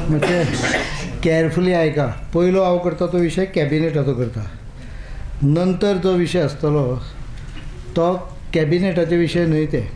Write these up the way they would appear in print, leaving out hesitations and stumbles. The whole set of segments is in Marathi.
म्हणजे केअरफुली ऐका. पयलो हांव करता तो विशय कॅबिनेटाचो करता. नंतर जो विशय आसतलो तो कॅबिनेटाचे विशय न्हय. ते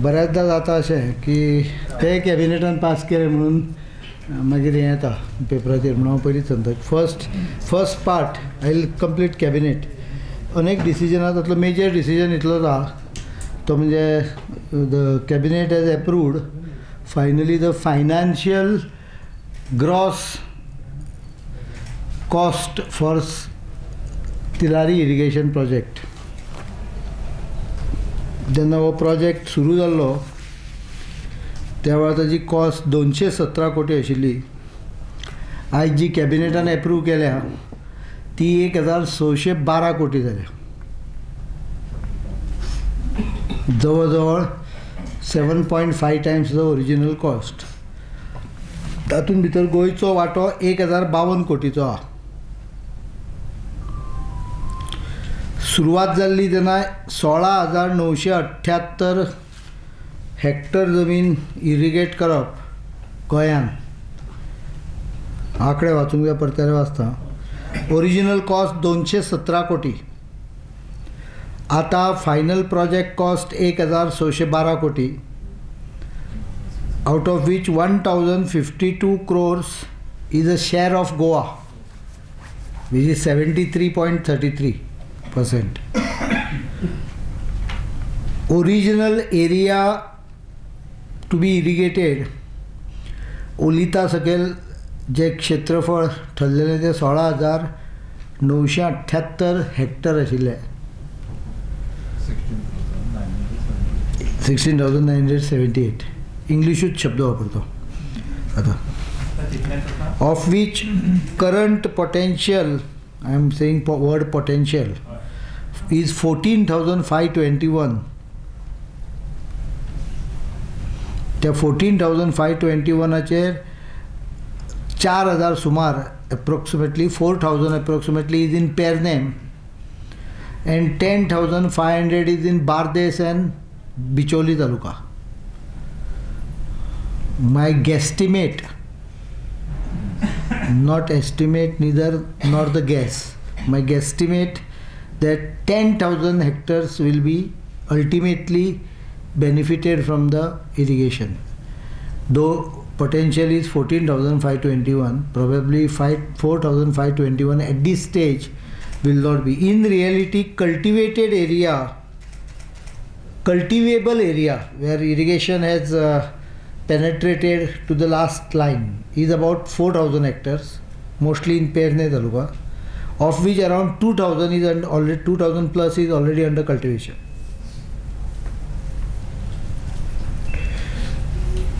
बऱ्याचदा जाता अशें की ते कॅबिनेटान पास केले म्हणून मागीर हें येता पेपराचेर म्हणून हांव पयलींच सांगता. First part I will complete cabinet. अनेक डिसिजनां तातलो मेजर डिसिजन इतलोच आहा तो म्हणजे the cabinet has approved finally the financial gross cost for Tilari irrigation project. जेन्ना हो प्रोजेक्ट सुरू जाल्लो त्या वेळार ताजी कॉस्ट 217 कोटी आशिल्ली. आयज जी कॅबिनेटान एप्रूव केल्या ती 1612 कोटी जाल्या. जवळ जवळ 7.5 टायम्स द ओरिजिनल कॉस्ट. तातूंत भितर गोंयचो वांटो 1052 कोटीचो आहा. सुरवात जाल्ली तेन्ना 16,978 हेक्टर जमीन इरिगेट करप गोंयान. आंकडे वाचूंक जाय परतले वाचता. ओरिजिनल कॉस्ट 217 कोटी. आता फायनल प्रोजेक्ट कॉस्ट 1612 कोटी. Out of which 1052 crores is a share of Goa, which is 73.33%. Original area to be irrigated ओलिता सकयल जे क्षेत्रफळ ठरलेले ते 16,978 हेक्टर आशिल्ले. 16,978 इंग्लिशूच शब्द वापरतो आता. Of which current potential, I am saying word potential, is 14,521. त्या 14,521 4,000 सुमार approximately 4,000 approximately is in Pernem and 10,500 is in Bardes and Bicholi Taluka. My guesstimate, not estimate neither nor the guess, my guesstimate that 10,000 hectares will be ultimately benefited from the irrigation. Though potential is 14,521, probably 4,521 at this stage will not be. In reality, cultivated area, cultivable area where irrigation has penetrated to the last line is about 4,000 hectares, mostly in Perne Taluka, of which around 2,000 is already 2,000 plus is already under cultivation.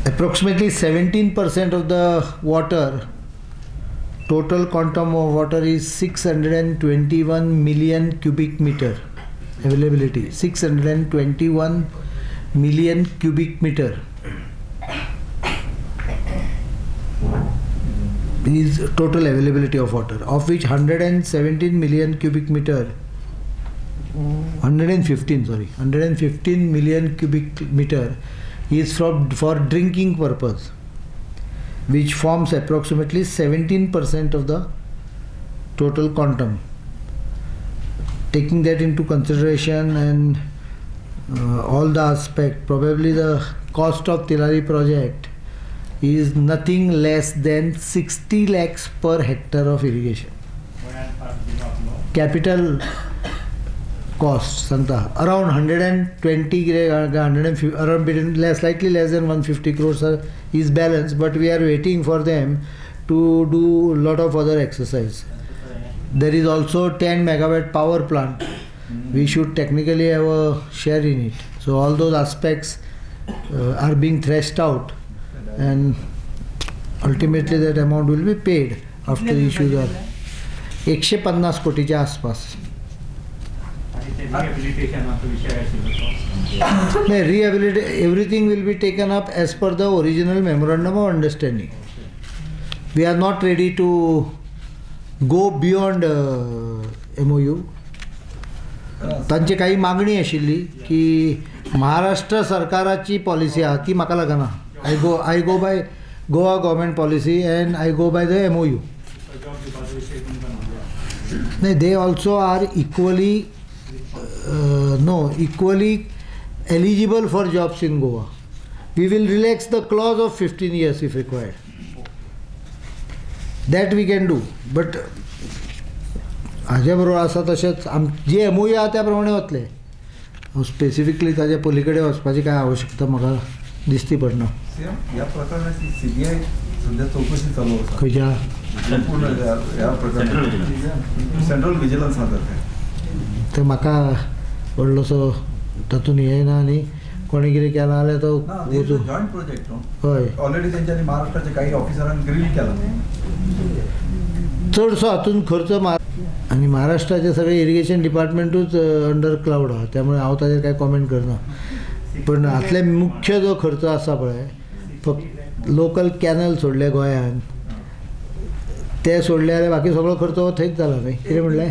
Approximately 17% of the water, total quantum of water is 621 million cubic meter availability. 621 million cubic meter is total availability of water, of which 117 million cubic meter 115 million cubic meter is for drinking purpose, which forms approximately 17% of the total quantum. Taking that into consideration and all the aspect, probably the cost of Tilari project is nothing less than 60 lakhs per hectare of irrigation. Capital cost सांगता around 120 150 around between slightly less than 150 crores is balanced, but we are waiting for them to do a lot of other exercise. There is also 10 megawatt power plant. We should technically have a share in it. So all those aspects are being threshed out, and ultimately that amount will be paid after issues are 150 कोटीच्या आसपास. Everything will be taken up as per the original memorandum of understanding. We are not ready to go beyond MOU. तांची काही मागणी आशिल्ली की महाराष्ट्र सरकाराची पॉलिसी आहा ती म्हाका लागना. I go by Goa government policy and I go by the MOU. No, they also are equally equally eligible for jobs in Goa. We will relax the clause of 15 years if required. That we can do. But हाजे बरोबर आसा तशेंच जी MOU आहा त्या प्रमाणे वतले. स्पेसिफिकली ताजे पलीकडे वचपाची काय आवश्यकता म्हाका दिसती पडना. या प्रकरणाची CBI सध्या चौकशी चालू आसा. खंयच्या संपूर्ण या प्रकरणाची सेंट्रल विजिलन्स हातात. ते म्हाका व्हडलोसो तातूंत येना आनी कोणी कितें केलां जाल्यार तो जॉईंट प्रोजेक्ट हय ऑलरेडी तेंच्यांनी महाराष्ट्राच्या काही ऑफिसरांनी ग्रील केला. चडसो हातूंत खर्च आनी महाराष्ट्राचे सगळे इरिगेशन डिपार्टमेंटूच अंडर क्लाउड आहा त्यामुळे हांव ताजेर कांय कॉमेंट करना. पण हातले मुख्य जो खर्च आसा पळय फक्त लोकल कॅनल सोडले गोंयान ते सोडले जाल्यार बाकी सगळो खर्च हो थंयच जाला न्हय. कितें म्हणलें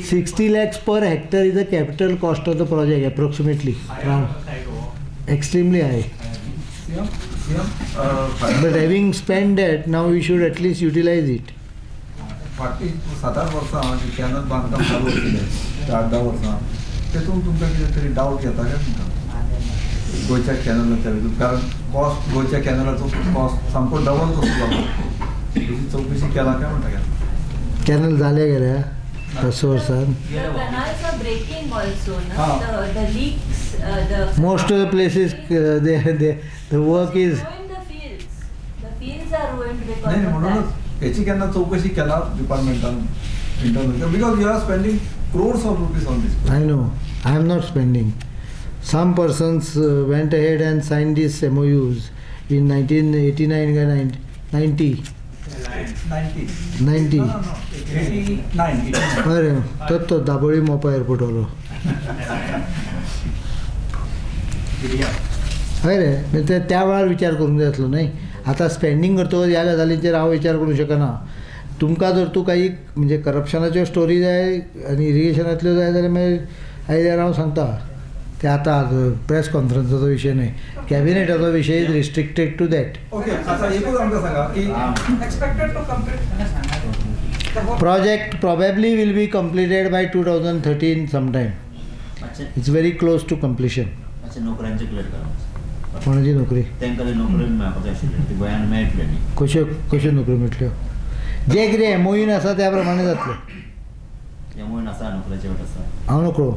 60 lakhs per hectare is the capital cost of the project approximately. Extremely high. But having spent that, now we should at least utilize it. फाटली 7-8 वर्सां जे कॅनल बांदकाम चालू आशिल्लें 8-10 वर्सां तेतून तुमकां कितें तरी डावट येता काय तुमकां गोंयच्या कॅनलाच्या विशीं? कारण कॉस्ट गोंयच्या कॅनलाचो कॉस्ट सामको डबल कसो जालो. तेची चवकशी केला काय म्हणटा काय? कॅनल जाले गेल्या 10 वर्सान. Most of the places the work is नाही म्हणूनच याची केन्ना चौकशी केला डिपार्टमेंटान internal because you are spending crores of rupees on this project. I know. I am not spending. Some persons went ahead and signed these MOUs in 1989 or 90. 90. No. 89. अरे तो दाबोळी मोपा एअरपोर्टवलो. हय रे ते त्या वेळार विचार करूंक जाय आसलो न्हय. आतां स्पेंडींग करतकच ह्या गजालींचेर हांव विचार करूंक शकना. तुमकां जर तूं काही म्हणजे करप्शनाच्यो स्टोरी जाय आनी इरिगेशनांतल्यो जाय जाल्यार मागीर आयल्यार हांव सांगता. ते आतां प्रेस कॉन्फरन्साचो विशय न्हय. कॅबिनेटाचो विशय is restricted to that. Okay आता एकूच आमकां सांगा की expected to complete Project probably will be completed by 2013 sometime. It's very close to completion. अच्छा नोकऱ्यांचे क्लियर करा. कोणाची नोकरी? तांकां नोकरी मेळपाक आशिल्ली ती गोंयान मेळटली न्ही. कश्यो नोकऱ्यो मेळटल्यो? जे कितें MOUन आसा त्या प्रमाणे जातलें. त्यामुळे आसा नोकऱ्याचे वाट आसा. हांव नोकरो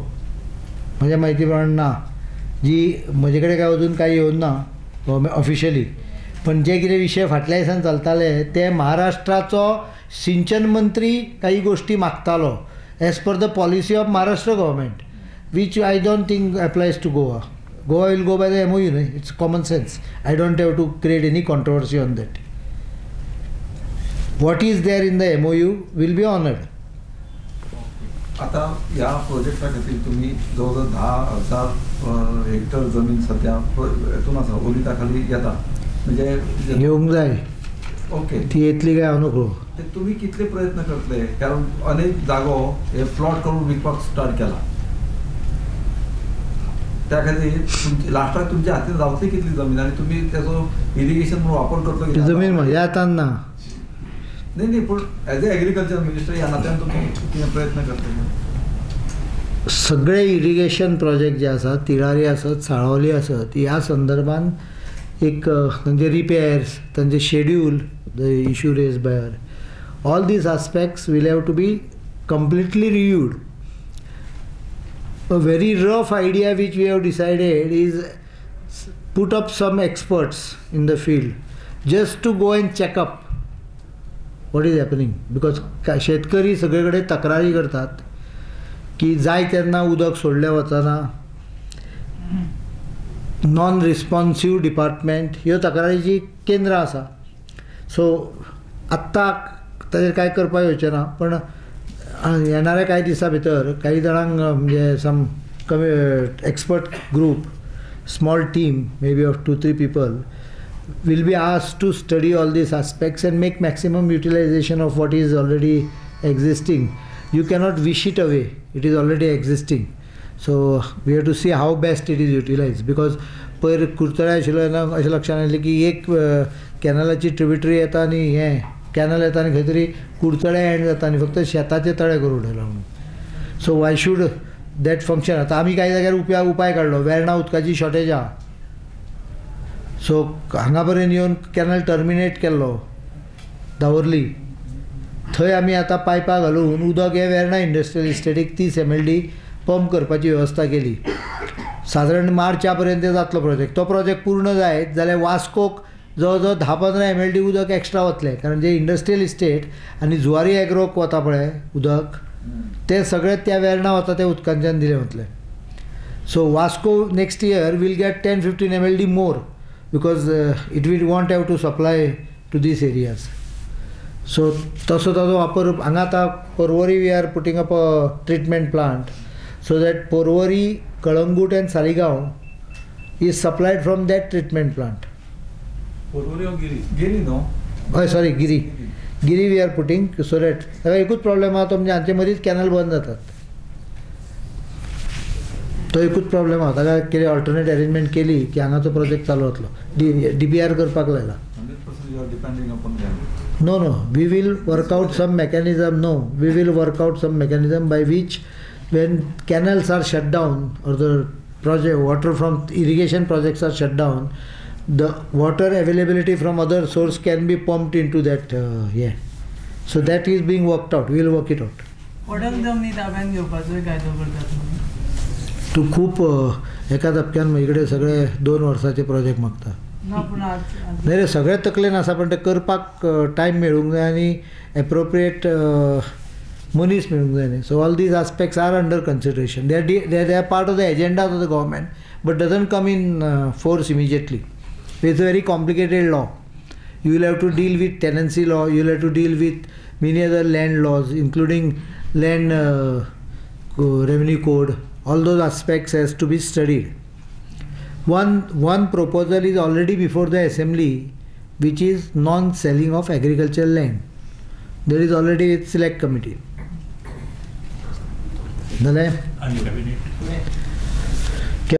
म्हज्या म्हायती प्रमाणे ना. जी म्हजे कडेन काय अजून कांय येवून ना ऑफिशियली. पण जे कितें विशय फाटल्या दिसान चलताले ते महाराष्ट्राचो सिंचन मंत्री काही गोष्टी मागतालो as per the policy of Maharashtra government which I don't think applies to Goa. Goa will go by the MOU न्हय. It's common sense. I don't have to create any controversy on that. What is there in the MOU will be honoured. आता या प्रोजेक्टा खातीर तुम्ही जवळजवळ 10,000 हेक्टर जमीन सध्या हेतून आसा ओलिता खाली येता म्हणजे घेवंक जाय. ओके ती येतली काय हांव नोकरो. ते तुम्ही कितले प्रयत्न करतले? कारण अनेक जागो हे प्लॉट करून विकपाक स्टार्ट केला. त्या खातीर लास्टाक तुमच्या हातीन जावतली कितली जमीन आनी तुमी त्याचो इरिगेशन म्हणून वापर करतलो? जमीन म्हज्या हातान ना. नाही पण ॲज ए एग्रीकल्चर मिनिस्टर ह्या नात्यान तुम्ही कितें प्रयत्न करतले? सगळे इरिगेशन प्रोजेक्ट जे आसात तिळारी आसत साळावली आसत ह्या संदर्भान एक तांचे रिपेर्स तांचे schedule the issue raise by all these aspects will have to be completely reviewed. A very rough idea which we have decided is put up some experts in the field just to go and check up what is happening, because शेतकरी सगळेकडे तक्रारी करतात की जाय तेन्ना उदक सोडलें वचना, नॉन रिस्पॉन्सिव डिपार्टमेंट ह्यो तक्रारीची केंद्रां आसा. सो आत्तां ताचेर कांय करपाक येवचें ना, पण येणाऱ्या काही दिसा भितर काही जाणांक म्हणजे some expert group small team may be of 2-3 people will be asked to study all these aspects and make maximum utilization of what is already existing. You cannot wish it away, it is already existing. So we have to see how best it is utilized, because पयर कुर्तळे आशिल्लो तेन्ना अशें लक्षांत आयलें की एक कॅनलाची ट्रिब्युटरी येता आनी हें कॅनल येता आनी खंय तरी कुर्तळे एंड जाता आनी फक्त शेताचे तळे करून उडयला म्हणून. So Y should that function. आतां आमी कांय जाग्यार उपाय काडलो, वेर्णा उदकाची शॉर्टेज आहा, सो हांगा पर्यंत येवन कॅनल टर्मिनेट केल्लो दावर्ली. थंय आमी आतां पायपां घालून उदक हे वेर्णा इंडस्ट्रियल इस्टेटीक 30 MLD पंप करपाची वेवस्था केली. सादारण मार्चा पर्यंत जातलो प्रोजेक्ट. तो प्रोजेक्ट पूर्ण जायत जाल्यार वास्कोक जवळ जवळ 10-15 MLD उदक एक्स्ट्रा वतलें, कारण जे इंडस्ट्रियल इस्टेट आनी जुवारी एग्रोक वता पळय उदक, ते सगळे त्या वेर्णा वता त्या उदकांच्यान दिलें वतलें. So Vasco next year will get 10-15 MLD more, because it will won't have to supply to these areas. So तसो ताजो वापर हांगा आतां Porvorim we are putting up a treatment plant, so that Porvorim, Calangute and Saligao is supplied from that treatment plant. Giri न्हू, हय sorry Giri we are putting, so that. ताका एकूच प्रॉब्लेम आहा तो, म्हणजे हांचे मदींच कॅनल बंद जातात, तो एकूच प्रॉब्लेम आहा. ताका कितें ऑल्टरनेट अरेंजमेंट केली की हांगाचो प्रोजेक्ट चालू जातलो. DBR करपाक लायला. 100% you are depending upon them. No, we will work out some mechanism. No, we will work out some mechanism by which when canals are shut down or the project water from irrigation projects are shut down, the water availability from other source can be pumped into that. So that is being worked out. We will work it out. वडल जमनी ताब्यात घेवपाचो कायदो करतात तुम्ही? तूं खूब एका धपक्यान म्हजे सगळे 2 वर्साचे प्रोजेक्ट मागता. ना पूण नाही रे, सगळे तकलेन आसा, पण ते करपाक टायम मेळूंक जाय आनी एप्रोप्रिएट मनीस मेळूंक जाय न्ही. So all these aspects are under consideration. They are part of the agenda of the government, but doesn't come in force immediately. It's a very complicated law. You will have to deal with tenancy law, you will have to deal with many other land laws, including land revenue code. All those aspects has to be studied. One proposal is already before the assembly, which is non-selling of agricultural land. There is already a select committee. And cabinet.